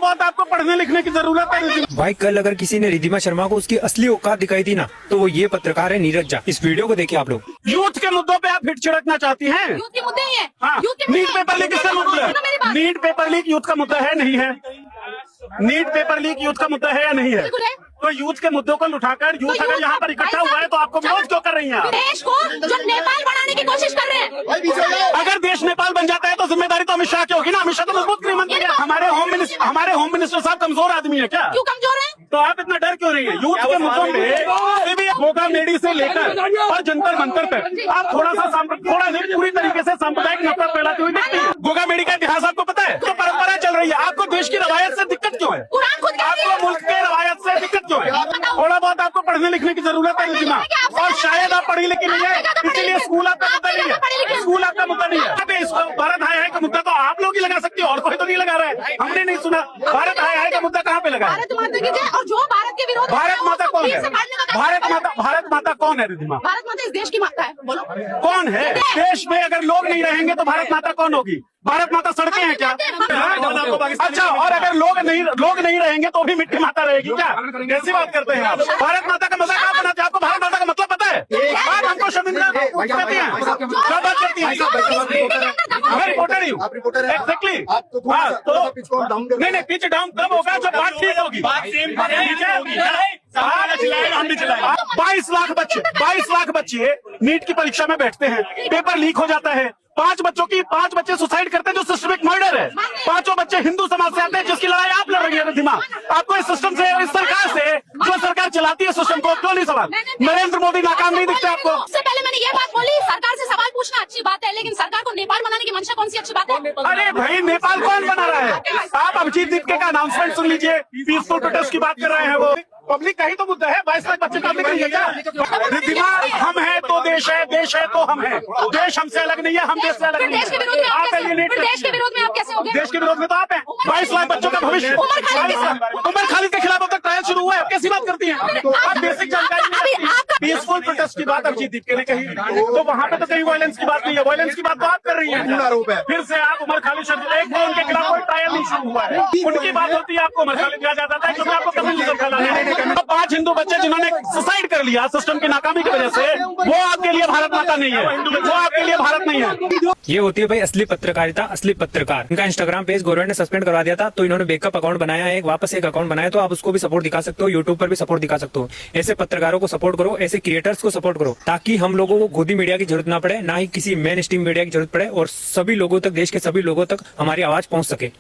बहुत आपको पढ़ने लिखने की जरूरत है। भाई कल अगर किसी ने रिद्धिमा शर्मा को उसकी असली औकात दिखाई थी ना, तो वो ये पत्रकार है नीरज झा। इस वीडियो को देखिए आप लोग। यूथ के मुद्दों पे आप फिर छिड़कना चाहती हैं? यूथ के मुद्दे ही है। हाँ, नीट पेपर लीक किसका मुद्दा है? नीट पेपर लीक यूथ का मुद्दा है नहीं है? नीट पेपर लीक यूथ का मुद्दा है या नहीं है? बिल्कुल है। तो यूथ के मुद्दों को उठाकर यूथ अगर यहाँ पर इकट्ठा हुआ है तो आपको विरोध क्यों कर रही हैं? देश को जो नेपाल बनाने की कोशिश कर रहे हैं। अगर देश नेपाल बन जाता है तो जिम्मेदारी तो अमित शाह की होगी ना। अमित शाह तो मजबूत गृह मंत्री है। हमारे होम मिनिस्टर साहब कमजोर आदमी है क्या? क्यों कमजोर है? तो आप इतना डर क्यों रही है? यूथ के मुद्दों पे मोगा मेडी से लेकर और जंतर मंतर तक आप थोड़ा नहीं पूरी तरीके से सांप्रदायिक नफरत फैलाती हुई दिखती है। गोगा मेडी का इतिहास आपको पता है? तो परंपरा चल रही है। आपको देश की रवायत से दिक्कत क्यों है? कुरान खुद कहती है। आपको मुल्क के रवायत से दिक्कत क्यों है? थोड़ा बहुत आपको पढ़ने लिखने की जरूरत है रिद्धिमा, और शायद आप पढ़ी लिखी नहीं है, इसीलिए स्कूल आपका मुद्दा नहीं है। स्कूल आपका मुद्दा नहीं है। भारत हाय हाय का मुद्दा तो आप लोग ही लगा सकती हो, और कोई तो नहीं लगा रहा है। हमने नहीं सुना भारत हाय हाय का मुद्दा कहाँ पे लगा है? भारत माता की जय। और जो भारत के विरोध भारत माता कौन है? भारत माता कौन है रिद्धिमा? भारत माता इस देश की माता है। बोलो कौन है? देश में अगर लोग नहीं रहेंगे तो भारत माता कौन होगी? भारत माता सड़कें हैं क्या? अच्छा, और अगर लोग नहीं रहेंगे तो भी मिट्टी माता रहेगी क्या? कैसी बात करते हैं आप? भारत माता का मजाक आप बनाते हैं। आपको भारत माता का मतलब पता है? आप हमको शर्मिंदा करती हैं। क्या बात करती हैं? मैं रिपोर्टर ही हूँ। एग्जैक्टली। हाँ, तो नहीं पिच डाउन तब होगा जब बात ठीक होगी। 22 लाख बच्चे नीट की परीक्षा में बैठते हैं, पेपर लीक हो जाता है। 5 बच्चे सुसाइड करते हैं जो सिस्टमिक मर्डर है। 5 बच्चे हिंदू समाज से आते हैं जिसकी लड़ाई आप लड़ रही है रिद्धिमा। आपको इस सिस्टम से, इस सरकार से, जो सरकार चलाती है सिस्टम को, क्यों नहीं सवाल? नरेंद्र मोदी नाकाम नहीं दिखते आपको? उससे पहले मैंने ये बात बोली, सरकार से सवाल पूछना अच्छी बात है, लेकिन सरकार को नेपाल बनाने की मंशा कौन सी अच्छी बात है? अरे भाई, नेपाल कौन बना रहा है? आप अभिजीत दीपके का अनाउंसमेंट सुन लीजिए। पीसफुल प्रोटेस्ट की बात कर रहे हैं वो। पब्लिक का ही तो मुद्दा है। 22 लाख बच्चे पब्लिक नहीं है क्या? रिद्धिमा, हम है तो देश है तो हम है। देश हमसे अलग नहीं है, हम देश से अलग नहीं है। देश के विरोध में आप कैसे हो गए? देश के विरोध में तो आप हैं। 22 लाख बच्चों का भविष्य। उमर खालिद के खिलाफ अब तक ट्रायल शुरू हुआ है। कैसी बात करती हैं आप? बेसिक जानकारी। पीसफुल प्रोटेस्ट की बात अभिजीत दीपके ने कही, तो वहाँ पे तो कहीं वायलेंस की बात नहीं है। वायलेंस की बात तो आप कर रही हैं। फिर से आप उमर खालिद उनके खिलाफ कोई ट्रायल नहीं शुरू हुआ है। उनकी बात होती है, आपको उमर खालिद कहा जाता है क्योंकि आपको कभी 5 हिंदू बच्चे जिन्होंने सुसाइड कर लिया सिस्टम की नाकामी की वजह से, वो आपके लिए भारत माता नहीं है, वो आपके लिए भारत नहीं है। ये होती है भाई असली पत्रकारिता, असली पत्रकार। इनका इंस्टाग्राम पेज गवर्नमेंट ने सस्पेंड करवा दिया था, तो इन्होंने बैकअप अकाउंट बनाया है, वापस एक अकाउंट बनाया, तो आप उसको भी सपोर्ट दिखा सकते हो, यूट्यूब पर भी सपोर्ट दिखा सकते हो। ऐसे पत्रकारों को सपोर्ट करो, ऐसे क्रिएटर्स को सपोर्ट करो, ताकि हम लोगों को गोदी मीडिया की जरूरत ना पड़े, ना ही किसी मेन स्ट्रीम मीडिया की जरूरत पड़े, और सभी लोगों तक, देश के सभी लोगों तक हमारी आवाज पहुंच सके।